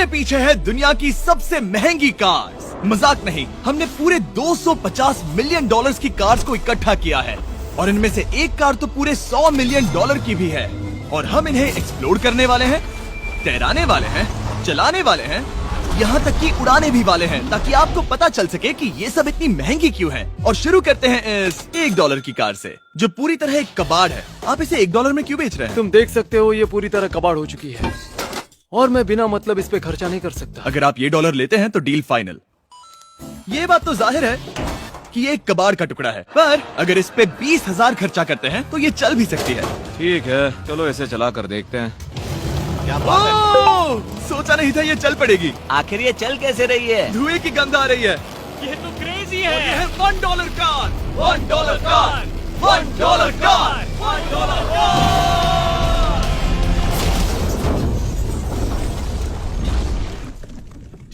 मेरे पीछे है दुनिया की सबसे महंगी कार्स। मजाक नहीं, हमने पूरे 250 मिलियन डॉलर्स की कार्स को इकट्ठा किया है और इनमें से एक कार तो पूरे 100 मिलियन डॉलर की भी है। और हम इन्हें एक्सप्लोर करने वाले हैं, तैराने वाले हैं, चलाने वाले हैं, यहाँ तक कि उड़ाने भी वाले हैं, ताकि आपको पता चल सके कि ये सब इतनी महंगी क्यों है। और शुरू करते हैं इस $1 की कार से, जो पूरी तरह एक कबाड़ है। आप इसे $1 में क्यों बेच रहे हैं? तुम देख सकते हो ये पूरी तरह कबाड़ हो चुकी है और मैं बिना मतलब इस पे खर्चा नहीं कर सकता। अगर आप ये $1 लेते हैं तो डील फाइनल। ये बात तो जाहिर है कि ये एक कबाड़ का टुकड़ा है, पर अगर इस पे 20,000 खर्चा करते हैं तो ये चल भी सकती है। ठीक है, चलो इसे चला कर देखते हैं। क्या बात है? सोचा नहीं था ये चल पड़ेगी। आखिर ये चल कैसे रही है? धुएं की गंध आ रही है। ये तो क्रेजी और ये है $1 कार, $1 कार, $1 कार, $1 कार।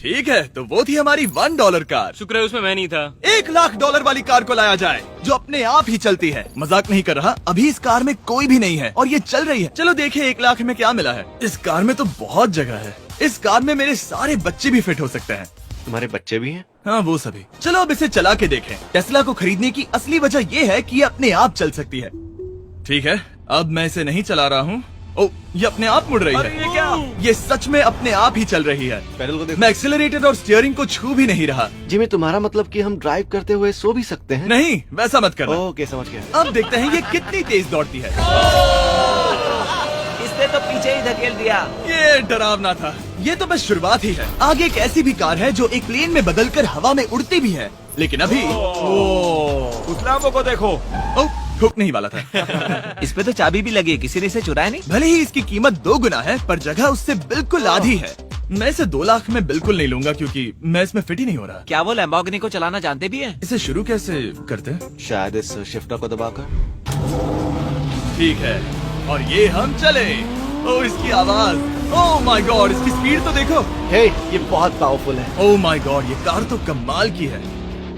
ठीक है, तो वो थी हमारी $1 कार। शुक्र है उसमें मैं नहीं था। $1,00,000 वाली कार को लाया जाए जो अपने आप ही चलती है। मजाक नहीं कर रहा, अभी इस कार में कोई भी नहीं है और ये चल रही है। चलो देखिए 1 लाख में क्या मिला है। इस कार में तो बहुत जगह है। इस कार में मेरे सारे बच्चे भी फिट हो सकते हैं। तुम्हारे बच्चे भी हैं? हाँ, वो सभी। चलो अब इसे चला के देखें। टेस्ला को खरीदने की असली वजह ये है कि ये अपने आप चल सकती है। ठीक है, अब मैं इसे नहीं चला रहा हूँ। ओ, ये अपने आप मुड़ रही है। ये क्या? ये सच में अपने आप ही चल रही है। पैडल को देखो। मैं एक्सीलरेटर और स्टीयरिंग को छू भी नहीं रहा। जिमी, तुम्हारा मतलब कि हम ड्राइव करते हुए सो भी सकते हैं? नहीं, वैसा मत करना। ओके, समझ गया। अब देखते हैं ये कितनी तेज दौड़ती है। इसने तो पीछे ही धकेल दिया। ये डरावना था। ये तो बस शुरुआत ही है। आगे एक ऐसी भी कार है जो एक प्लेन में बदलकर हवा में उड़ती भी है, लेकिन अभी उस लैम्बो को देखो। ओ, हुक नहीं वाला था। इस पे तो चाबी भी लगी है, किसी ने इसे चुराया नहीं। भले ही इसकी कीमत 2 गुना है, पर जगह उससे बिल्कुल आधी है। मैं इसे 2 लाख में बिल्कुल नहीं लूंगा क्योंकि मैं इसमें फिट ही नहीं हो रहा। क्या वो लैम्बोर्गिनी को चलाना जानते भी हैं? इसे शुरू कैसे करते हैं? शायद इस शिफ्टर को दबाकर। ठीक है, और ये हम चले। ओ, इसकी आवाज, ओह माय गॉड, इसकी स्पीड तो देखो। हे, ये बहुत पावरफुल है। ओह माय गॉड, ये कार तो कमाल की है।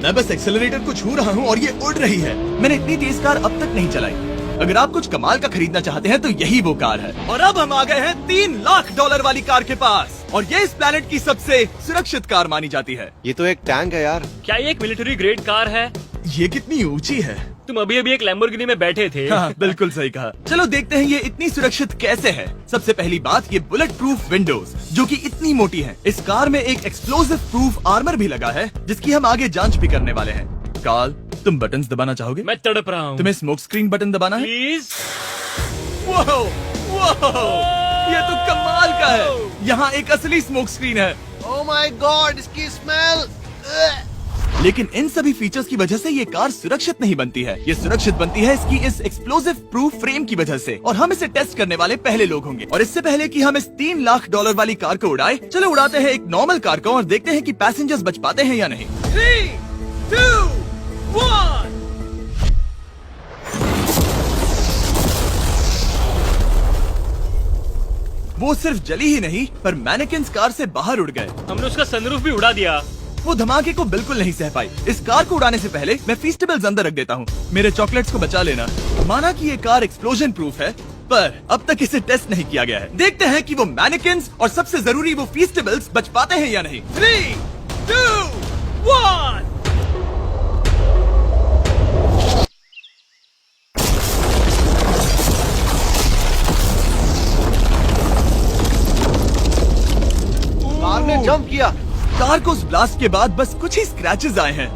मैं बस एक्सेलरेटर को छू रहा हूँ और ये उड़ रही है। मैंने इतनी तेज कार अब तक नहीं चलाई। अगर आप कुछ कमाल का खरीदना चाहते हैं तो यही वो कार है। और अब हम आ गए हैं $3,00,000 वाली कार के पास, और ये इस प्लेनेट की सबसे सुरक्षित कार मानी जाती है। ये तो एक टैंक है यार। क्या ये एक मिलिट्री ग्रेड कार है? ये कितनी ऊंची है। तुम अभी अभी एक लैम्बोर्गिनी में बैठे थे। हाँ, बिल्कुल सही कहा। चलो देखते हैं ये इतनी सुरक्षित कैसे है। सबसे पहली बात, ये बुलेट प्रूफ विंडोज जो कि इतनी मोटी हैं। इस कार में एक एक्सप्लोसिव प्रूफ आर्मर भी लगा है, जिसकी हम आगे जांच भी करने वाले हैं। कार्ल, तुम बटन्स दबाना चाहोगे? मैं तड़प रहा हूँ। तुम्हें स्मोक स्क्रीन बटन दबाना है? प्लीज। वाह, वाह, ये तो कमाल का है। यहाँ एक असली स्मोक स्क्रीन है। ओह माय गॉड, इसकी स्मेल। लेकिन इन सभी फीचर्स की वजह से ये कार सुरक्षित नहीं बनती है। ये सुरक्षित बनती है इसकी इस एक्सप्लोसिव प्रूफ फ्रेम की वजह से, और हम इसे टेस्ट करने वाले पहले लोग होंगे। और इससे पहले कि हम इस $3,00,000 वाली कार को उड़ाए, चलो उड़ाते हैं एक नॉर्मल कार को और देखते हैं कि पैसेंजर्स बच पाते हैं या नहीं। 3, 2, 1। वो सिर्फ जली ही नहीं, पर मैनेकिन्स कार से बाहर उड़ गए। हमने उसका सनरूफ भी उड़ा दिया। वो धमाके को बिल्कुल नहीं सह पाई। इस कार को उड़ाने से पहले मैं फीस्टेबल्स अंदर रख देता हूँ। मेरे चॉकलेट्स को बचा लेना। माना कि ये कार एक्सप्लोजन प्रूफ है, पर अब तक इसे टेस्ट नहीं किया गया है। देखते हैं कि वो मैनेकिन्स और सबसे जरूरी वो फीस्टेबल्स बच पाते हैं या नहीं। 3, 2, 1। कार ने जंप किया। कार को उस ब्लास्ट के बाद बस कुछ ही स्क्रैचेस आए हैं।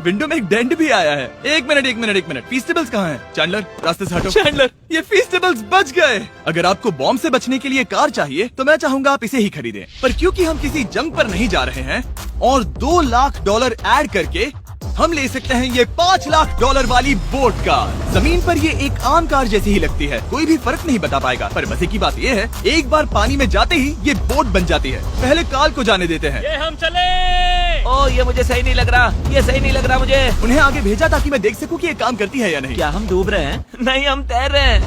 विंडो में एक डेंट भी आया है। एक मिनट, फीस्टेबल्स कहाँ हैं? चैंडलर, रास्ते से हटो। चैंडलर, ये फीस्टेबल्स बच गए। अगर आपको बॉम्ब से बचने के लिए कार चाहिए तो मैं चाहूंगा आप इसे ही खरीदें। पर क्योंकि हम किसी जंग पर नहीं जा रहे हैं और $2,00,000 ऐड करके हम ले सकते हैं ये $5,00,000 वाली बोट कार। जमीन पर ये एक आम कार जैसी ही लगती है, कोई भी फर्क नहीं बता पाएगा। पर मजे की बात ये है, एक बार पानी में जाते ही ये बोट बन जाती है। पहले कार्ल को जाने देते हैं। ये हम चले। ओ, ये मुझे सही नहीं लग रहा। ये सही नहीं लग रहा मुझे। उन्हें आगे भेजा ताकि मैं देख सकूं कि ये काम करती है या नहीं। क्या हम डूब रहे हैं? नहीं, हम तैर रहे हैं।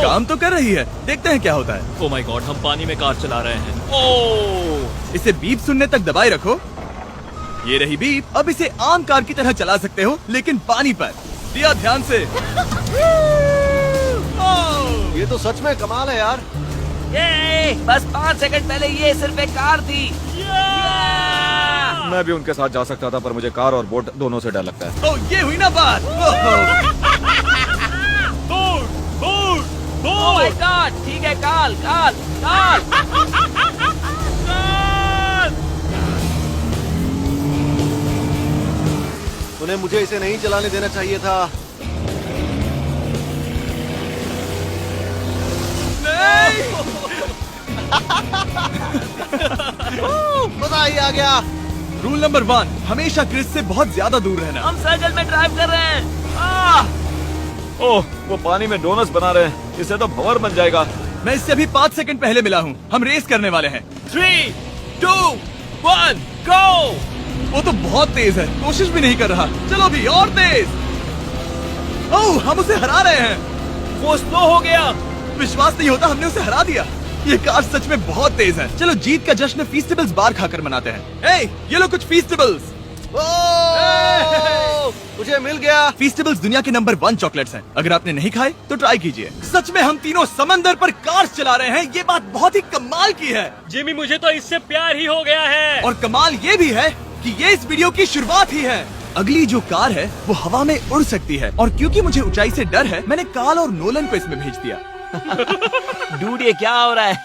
काम तो कर रही है, देखते हैं क्या होता है। ओ माय गॉड, हम पानी में कार चला रहे हैं। ओ, इसे बीप सुनने तक दबाए रखो। ये रही बीप। अब इसे आम कार की तरह चला सकते हो, लेकिन पानी पर। दिया ध्यान से। ये तो सच में कमाल है यार। ये बस 5 सेकंड पहले ये सिर्फ एक कार थी। मैं भी उनके साथ जा सकता था, पर मुझे कार और बोट दोनों से डर लगता है। ओ ये हुई ना बात। ओह माय गॉड, ठीक है, काल काल काल। उन्हें मुझे इसे नहीं चलाने देना चाहिए था। मजा ही आ गया। रूल नंबर 1, हमेशा क्रिस से बहुत ज्यादा दूर रहना। हम सर्कल में ड्राइव कर रहे हैं। ओह, वो पानी में डोनट्स बना रहे हैं। इससे तो भंवर बन जाएगा। मैं इससे अभी 5 सेकंड पहले मिला हूँ। हम रेस करने वाले हैं। 3, 2, 1, go! वो तो बहुत तेज है, कोशिश भी नहीं कर रहा। चलो भी और तेज। ओह, हम उसे हरा रहे हैं। वो स्लो हो गया। विश्वास नहीं होता, हमने उसे हरा दिया। ये कार सच में बहुत तेज है। चलो जीत का जश्न फीस्टेबल्स बार खाकर मनाते हैं। ए, ये लो कुछ फीस्टेबल्स। मुझे मिल गया। फीस्टेबल्स दुनिया के नंबर 1 चॉकलेट्स हैं। अगर आपने नहीं खाए तो ट्राई कीजिए। सच में हम तीनों समंदर पर कार चला रहे हैं। ये बात बहुत ही कमाल की है। जिमी, मुझे तो इससे प्यार ही हो गया है। और कमाल ये भी है कि ये इस वीडियो की शुरुआत ही है। अगली जो कार है वो हवा में उड़ सकती है, और क्योंकि मुझे ऊंचाई से डर है, मैंने काल और नोलन को इसमें भेज दिया। डूड, ये क्या हो रहा है?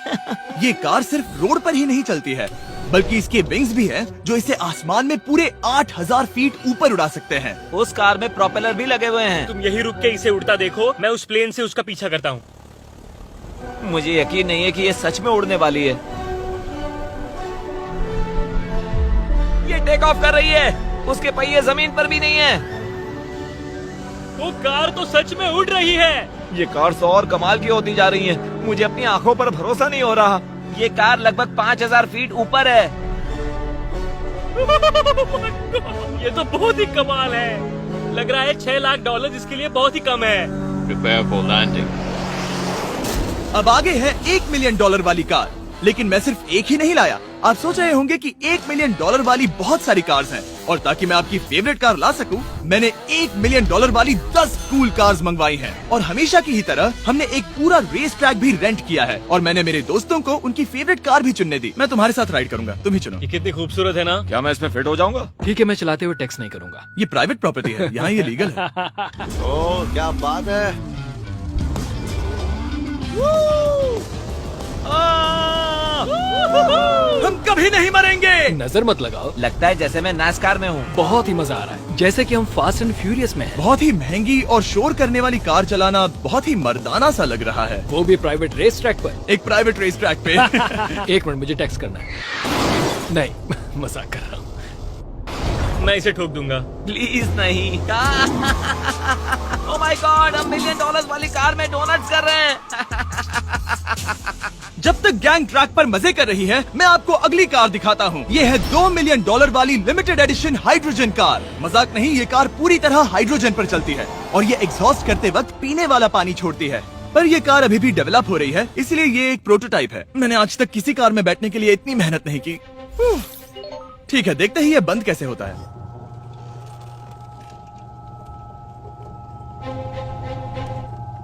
ये कार सिर्फ रोड पर ही नहीं चलती है, बल्कि इसके विंग्स भी हैं, जो इसे आसमान में पूरे 8000 फीट ऊपर उड़ा सकते हैं। उस कार में प्रोपेलर भी लगे हुए हैं। तुम यही रुक के इसे उड़ता देखो, मैं उस प्लेन से उसका पीछा करता हूँ। मुझे यकीन नहीं है कि ये सच में उड़ने वाली है। ये टेक ऑफ कर रही है। उसके पहिए जमीन पर भी नहीं है। वो कार तो सच में उड़ रही है। ये कार तो और कमाल की होती जा रही है। मुझे अपनी आंखों पर भरोसा नहीं हो रहा। ये कार लगभग 5000 फीट ऊपर है। ये तो बहुत ही कमाल है। लग रहा है $6 लाख इसके लिए बहुत ही कम है। Prepare for landing. अब आगे है $1 मिलियन वाली कार। लेकिन मैं सिर्फ एक ही नहीं लाया। आप सोच रहे होंगे कि $1 मिलियन वाली बहुत सारी कार्स हैं, और ताकि मैं आपकी फेवरेट कार ला सकूं, मैंने $1 मिलियन वाली 10 कूल कार्स मंगवाई हैं। और हमेशा की ही तरह हमने एक पूरा रेस ट्रैक भी रेंट किया है, और मैंने मेरे दोस्तों को उनकी फेवरेट कार भी चुनने दी। मैं तुम्हारे साथ राइड करूंगा, तुम ही चुनो। ये कितनी खूबसूरत है ना। क्या मैं इसमें फिट हो जाऊंगा? ठीक है, मैं चलाते हुए टेक्स्ट नहीं करूंगा। ये प्राइवेट प्रॉपर्टी है, यहाँ ये लीगल है। ओह, क्या बात है। हम कभी नहीं मरेंगे। नजर मत लगाओ। लगता है जैसे मैं नास्कार में हूँ। बहुत ही मजा आ रहा है, जैसे कि हम फास्ट एंड फ्यूरियस में हैं। बहुत ही महंगी और शोर करने वाली कार चलाना बहुत ही मर्दाना सा लग रहा है। वो भी प्राइवेट रेस ट्रैक पर। एक प्राइवेट रेस ट्रैक पे। 1 मिनट, मुझे टेक्स्ट करना है। नहीं, मजाक कर रहा हूँ। मैं इसे ठोक दूंगा। प्लीज नहीं। ओह माय गॉड, हम $1 मिलियन वाली कार में डोनट्स कर रहे हैं। जब तक गैंग ट्रैक पर मजे कर रही है, मैं आपको अगली कार दिखाता हूँ। ये है $2 मिलियन वाली लिमिटेड एडिशन हाइड्रोजन कार। मजाक नहीं, ये कार पूरी तरह हाइड्रोजन पर चलती है, और ये एग्जॉस्ट करते वक्त पीने वाला पानी छोड़ती है। पर ये कार अभी भी डेवलप हो रही है, इसलिए ये एक प्रोटोटाइप है। मैंने आज तक किसी कार में बैठने के लिए इतनी मेहनत नहीं की। ठीक है, देखते ही ये बंद कैसे होता है।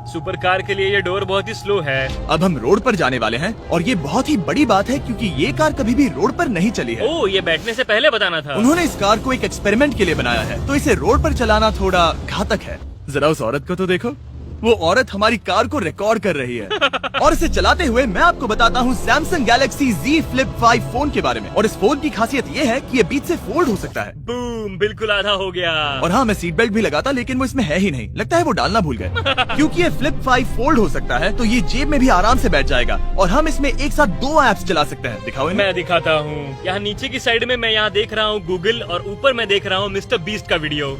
सुपर कार के लिए ये डोर बहुत ही स्लो है। अब हम रोड पर जाने वाले हैं, और ये बहुत ही बड़ी बात है, क्योंकि ये कार कभी भी रोड पर नहीं चली है। ओह, ये बैठने से पहले बताना था। उन्होंने इस कार को एक एक्सपेरिमेंट के लिए बनाया है, तो इसे रोड पर चलाना थोड़ा घातक है। जरा उस औरत को तो देखो, वो औरत हमारी कार को रिकॉर्ड कर रही है। और इसे चलाते हुए मैं आपको बताता हूँ Samsung Galaxy Z Flip 5 phone के बारे में। और इस फोन की खासियत ये है कि ये बीच से फोल्ड हो सकता है। बूम, बिल्कुल आधा हो गया। और हाँ, मैं सीट बेल्ट भी लगाता, लेकिन वो इसमें है ही नहीं। लगता है वो डालना भूल गए। क्योंकि ये Flip 5 फोल्ड हो सकता है, तो ये जेब में भी आराम से बैठ जाएगा, और हम इसमें एक साथ 2 ऐप्स चला सकते हैं। दिखाओ इन्हें। मैं दिखाता हूँ। यहाँ नीचे की साइड में मैं यहाँ देख रहा हूँ गूगल, और ऊपर मैं देख रहा हूँ मिस्टर बीस्ट का वीडियो।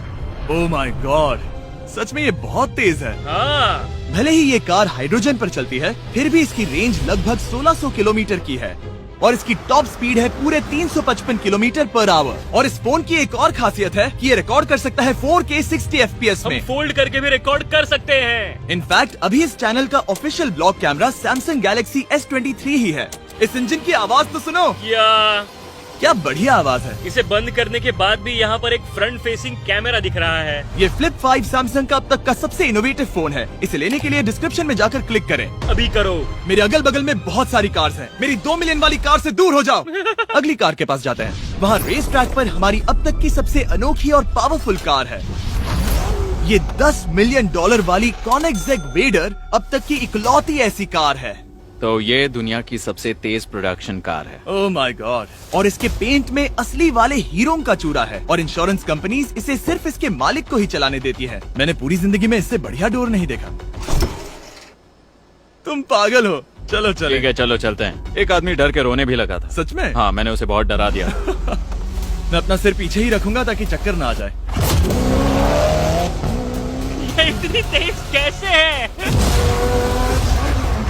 ओह माय गॉड, सच में ये बहुत तेज है। हाँ, भले ही ये कार हाइड्रोजन पर चलती है, फिर भी इसकी रेंज लगभग 1600 किलोमीटर की है, और इसकी टॉप स्पीड है पूरे 355 किलोमीटर पर आवर। और इस फोन की एक और खासियत है कि ये रिकॉर्ड कर सकता है 4K 60 FPS हम में। फोल्ड करके भी रिकॉर्ड कर सकते हैं। इनफैक्ट अभी इस चैनल का official blog camera Samsung Galaxy S23 ही है। इस इंजन की आवाज तो सुनो। या क्या बढ़िया आवाज है। इसे बंद करने के बाद भी यहाँ पर एक फ्रंट फेसिंग कैमरा दिख रहा है। ये फ्लिप 5 सैमसंग का अब तक का सबसे इनोवेटिव फोन है। इसे लेने के लिए डिस्क्रिप्शन में जाकर क्लिक करें। अभी करो। मेरे अगल बगल में बहुत सारी कार्स हैं। मेरी 2 मिलियन वाली कार से दूर हो जाओ। अगली कार के पास जाते हैं। वहाँ रेस ट्रैक पर हमारी अब तक की सबसे अनोखी और पावरफुल कार है। ये $10 मिलियन वाली कॉनिग्सेग वेडर अब तक की इकलौती ऐसी कार है। तो ये दुनिया की सबसे तेज प्रोडक्शन कार है। Oh my God. और इसके पेंट में असली वाले हीरों का चूरा है और इंश्योरेंस कंपनीज इसे सिर्फ इसके मालिक को ही चलाने देती है। मैंने पूरी जिंदगी में इससे बढ़िया डोर नहीं देखा। तुम पागल हो। चलो चलो। ठीक है चलो चलते हैं। एक आदमी डर के रोने भी लगा था। सच में? हाँ मैंने उसे बहुत डरा दिया। मैं अपना सिर पीछे ही रखूंगा ताकि चक्कर ना आ जाए। ये इतनी तेज कैसे है?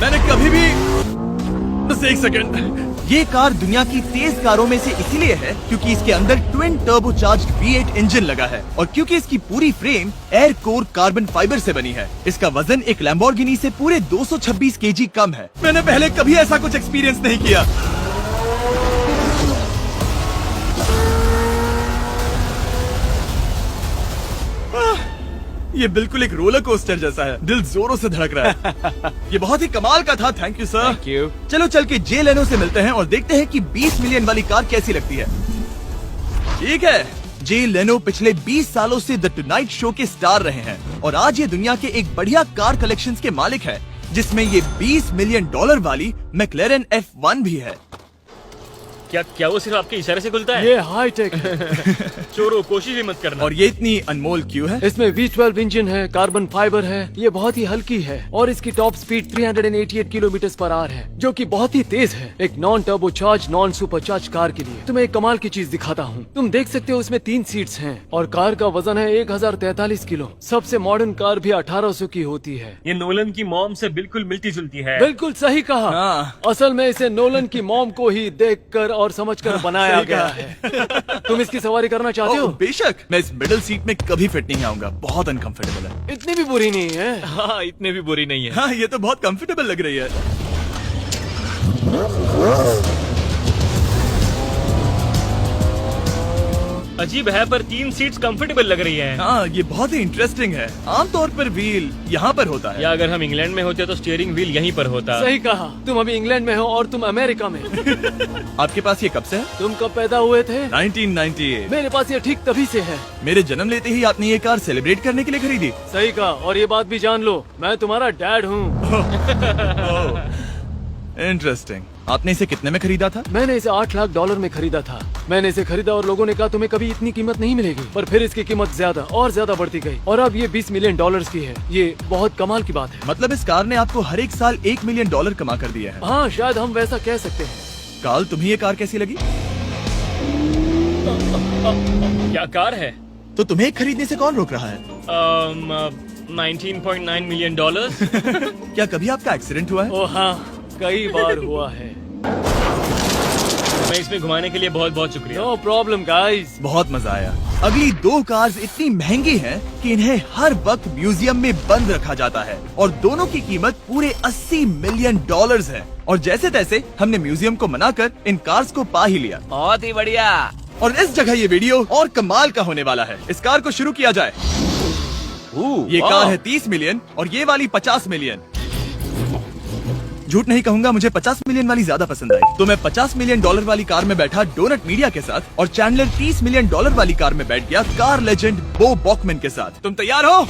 मैंने कभी भी बस एक सेकंड। ये कार दुनिया की तेज कारों में से इसीलिए है क्योंकि इसके अंदर ट्विन टर्बोचार्ज्ड V8 इंजन लगा है और क्योंकि इसकी पूरी frame air core carbon fibre से बनी है। इसका वजन एक लैम्बोर्गिनी से पूरे 226 kg कम है। मैंने पहले कभी ऐसा कुछ एक्सपीरियंस नहीं किया। ये बिल्कुल एक रोलर कोस्टर जैसा है। दिल जोरों से धड़क रहा है। ये बहुत ही कमाल का था। Thank you sir. Thank you. चलो चल के जे लेनो से मिलते हैं और देखते हैं कि 20 मिलियन वाली कार कैसी लगती है। ठीक है। जे लेनो पिछले 20 सालों से द टुनाइट शो के स्टार रहे हैं और आज ये दुनिया के एक बढ़िया कार कलेक्शंस के मालिक है जिसमें ये $20 मिलियन वाली मैक्लेरन F1 भी है। क्या वो सिर्फ आपके इशारे से खुलता है? ये हाई टेक है। चोरों कोशिश भी मत करना। और ये इतनी अनमोल क्यों है? इसमें V12 इंजन है, कार्बन फाइबर है, ये बहुत ही हल्की है और इसकी top speed 388 kilometre per hour है जो कि बहुत ही तेज है एक non turbocharge non supercharge car के लिए। तुम्हें एक कमाल की चीज दिखाता हूँ। तुम देख सकते हो इसमें 3 सीट्स हैं और कार का वजन है 1043 किलो। सबसे मॉडर्न कार भी 1800 की होती है। ये नोलन की मॉम से बिल्कुल मिलती जुलती है। बिल्कुल सही कहा। हाँ। असल में इसे नोलन की मॉम को ही देखकर और समझकर बनाया सही गया कहा। है। तुम इसकी सवारी करना चाहते हो? बेशक। मैं इस मिडिल सीट में कभी फिट नहीं आऊंगा। बहुत अनकंफर्टेबल है। इतनी भी बुरी नहीं है। हाँ इतने भी बुरी नहीं है। हाँ ये तो बहुत कंफर्टेबल लग रही है। अजीब है पर 3 सीट्स कंफर्टेबल लग रही हैं। हाँ ये बहुत ही इंटरेस्टिंग है। आमतौर पर व्हील यहाँ पर होता है। या अगर हम इंग्लैंड में होते तो स्टीयरिंग व्हील यहीं पर होता। सही कहा। तुम अभी इंग्लैंड में हो और तुम अमेरिका में। आपके पास ये कब से है? तुम कब पैदा हुए थे? 1998। मेरे पास ये ठीक तभी से है। मेरे जन्म लेते ही आपने ये कार सेलिब्रेट करने के लिए खरीदी। सही कहा। और ये बात भी जान लो, मैं तुम्हारा डैड हूँ। इंटरेस्टिंग। आपने इसे कितने में खरीदा था? मैंने इसे $8 लाख में खरीदा था। मैंने इसे खरीदा और लोगों ने कहा तुम्हें कभी इतनी कीमत नहीं मिलेगी, पर फिर इसकी कीमत ज्यादा और ज्यादा बढ़ती गई और अब ये $20 मिलियन की है। ये बहुत कमाल की बात है। मतलब इस कार ने आपको हर एक साल $1 मिलियन कमा कर दिया है। हाँ शायद हम वैसा कह सकते हैं। काल तुम्हें ये कार कैसी लगी? क्या कार है? तो तुम्हें खरीदने से कौन रोक रहा है? 19.9 मिलियन डॉलर। क्या कभी आपका एक्सीडेंट हुआ है? ओ हाँ, कई बार हुआ है। मैं इसमें घुमाने के लिए बहुत बहुत शुक्रिया। No problem guys. बहुत मजा आया। अगली 2 कार्स इतनी महंगी हैं कि इन्हें हर वक्त म्यूजियम में बंद रखा जाता है और दोनों की कीमत पूरे $80 मिलियन है। और जैसे तैसे हमने म्यूजियम को मनाकर इन कार्स को पा ही लिया। बहुत ही बढ़िया। और इस जगह ये वीडियो और कमाल का होने वाला है। इस कार को शुरू किया जाए। ये कार है 30 मिलियन और ये वाली 50 मिलियन। झूठ नहीं कहूंगा, मुझे 50 मिलियन वाली ज्यादा पसंद आई। तो मैं $50 मिलियन वाली कार में बैठा डोनट मीडिया के साथ और चैंडलर $30 मिलियन वाली कार में बैठ गया कार लेजेंड बो बॉकमैन के साथ। तुम तैयार हो?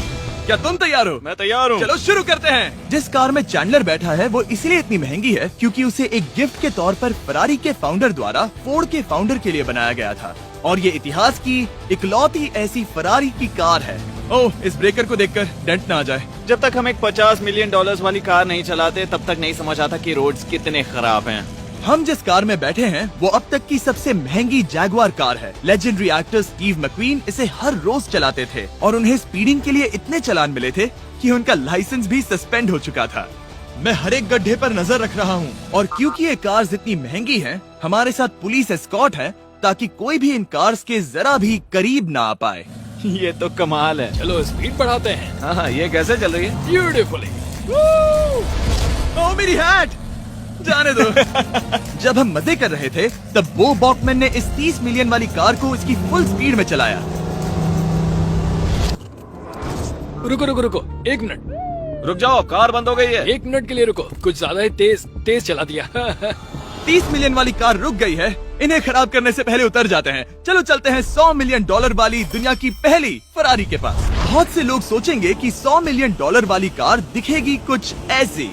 क्या तुम तैयार हो? मैं तैयार हूँ। चलो शुरू करते हैं। जिस कार में चैंडलर बैठा है वो इसलिए इतनी महंगी है क्योंकि उसे एक गिफ्ट के तौर पर फरारी के फाउंडर द्वारा फोर्ड के फाउंडर के लिए बनाया गया था और ये इतिहास की इकलौती ऐसी फरारी की कार है। ओह, इस ब्रेकर को देखकर डेंट ना आ जाए। जब तक हम एक $50 मिलियन वाली कार नहीं चलाते तब तक नहीं समझ आता कि रोड्स कितने खराब हैं। हम जिस कार में बैठे हैं वो अब तक की सबसे महंगी जैगवार कार है। लेजेंडरी एक्टर स्टीव मैक्वीन इसे हर रोज चलाते थे और उन्हें स्पीडिंग के लिए इतने चालान मिले थे कि उनका लाइसेंस भी सस्पेंड हो चुका था। मैं हर एक गड्ढे पर नजर रख रहा हूँ और क्योंकि ये कार्स इतनी महंगी हैं, हमारे साथ पुलिस एस्कॉर्ट है ताकि कोई भी इन कार्स के जरा भी करीब ना आ पाए। ये तो कमाल है। चलो स्पीड बढ़ाते हैं। हाँ ये कैसे चल रही है? ब्यूटीफुली। ओह मेरी हैट! जाने दो। जब हम मजे कर रहे थे तब बो बॉकमैन ने इस 30 मिलियन वाली कार को इसकी फुल स्पीड में चलाया। रुको रुको रुको, 1 मिनट। रुक जाओ, कार बंद हो गई है। 1 मिनट के लिए रुको, कुछ ज्यादा ही तेज चला दिया। 30 मिलियन वाली कार रुक गई है। इन्हें खराब करने से पहले उतर जाते हैं। चलो चलते हैं $100 मिलियन वाली दुनिया की पहली फरारी के पास। बहुत से लोग सोचेंगे कि $100 मिलियन वाली कार दिखेगी कुछ ऐसी,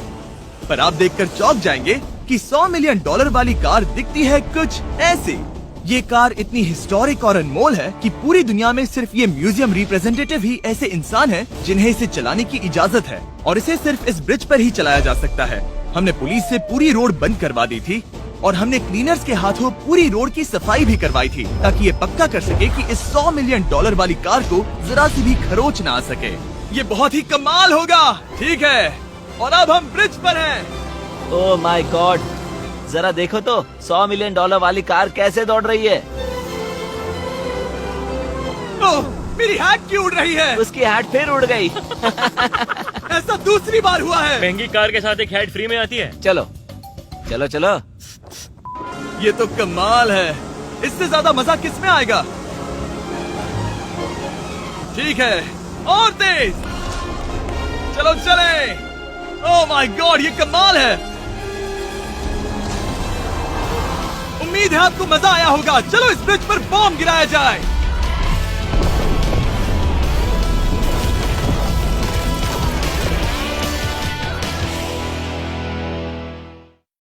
पर आप देखकर चौंक जाएंगे कि $100 मिलियन वाली कार दिखती है कुछ ऐसी। ये कार इतनी हिस्टोरिक और अनमोल है कि पूरी दुनिया में सिर्फ ये म्यूजियम रिप्रेजेंटेटिव ही ऐसे इंसान हैं जिन्हें इसे चलाने की इजाजत है, और इसे सिर्फ इस ब्रिज पर ही चलाया जा सकता है। हमने पुलिस से पूरी रोड बंद करवा दी थी और हमने क्लीनर्स के हाथों पूरी रोड की सफाई भी करवाई थी, ताकि ये पक्का कर सके कि इस $100 मिलियन वाली कार को जरा सी भी खरोच ना आ सके। ये बहुत ही कमाल होगा, ठीक है? और अब हम ब्रिज पर हैं। ओह माय गॉड, जरा देखो तो $100 मिलियन वाली कार कैसे दौड़ रही है। ओह, मेरी हैट क्यों उड़ रही है? उसकी हैट फिर उड़ गई। ऐसा दूसरी बार हुआ है। महंगी कार के साथ एक हेड फ्री में आती है। चलो चलो चलो। ये तो कमाल है। इससे ज्यादा मजा किस में आएगा? ठीक है, और तेज। चलो चले। ओह माय गॉड, ये कमाल है। उम्मीद है आपको मजा आया होगा। चलो इस ब्रिज पर बॉम्ब गिराया जाए।